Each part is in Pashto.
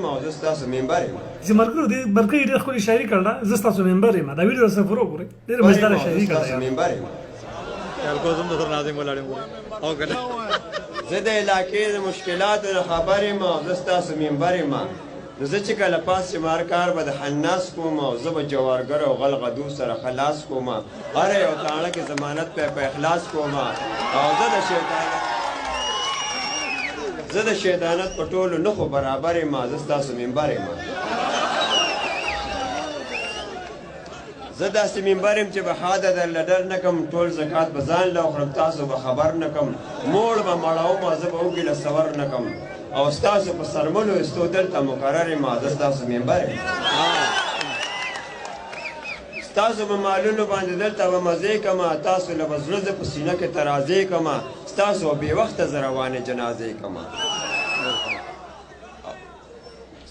یم او زه ستاسو ممبر یم چې ملګرو دې بلکې ډېر ښکلې شاعري کړله زه ستاسو ممبر یم دا ویډیو سره پوره وګورئ ډېره مزداره شاعري ستاسو کړله ممبر یم الکوزم د سر ناظم ولاړم او کنه زه د علاقې د مشکلاتو نه خبر یم او زه ستاسو ممبر یم نو زه چې کله پاس شم هر کار به د حناس کوم او زه به جوارګر او غل غدو سره خلاص کوم هر یو تاڼه کې ضمانت په اخلاص کوم او زه د شیطانت په ټولو نښو برابر یم زه ستاسو ممبر یم زه داسې ممبر یم چې به حاده درله ډر نه کړم ټول زکات به ځان له وخورم تاسو به خبر نه کړم موړ به مړوم زه به وګیله صبر نه کړم او ستاسو په سرمنو ایستو دلته مقرر یم زه ستاسو ممبر یم ستاسو په مالونو باندې دلته به مزې کړم تاسو له به زړه زه په سینه کې ترازې کړم ستاسو به بې وخته زه روانې جنازې کړم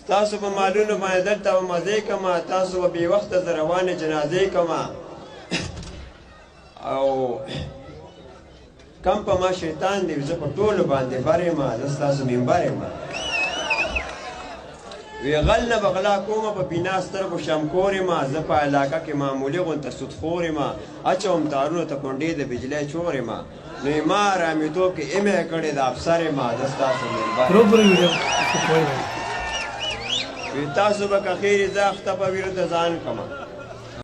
ستاسو په مالونو باندې دلته به مزې کړم تاسو به بې وخته زه روانې جنازې کړم او کم په ما شیطان دی زه په ټولو باندې بر یم زه ستاسو ممبر یم وی غل نه به غلا کومه په بینا سترګو شمکور یم زه په علاقه کې معمولي غونته سودخور یم اچوم تارونو ته کونډې د بجلی چور یم نو ما رامیتوب کې ایمې کړې د افسر یم زه ستاسو ممبر وی تاسو به که خیرې زه اخته په ویرو ته ځان کړم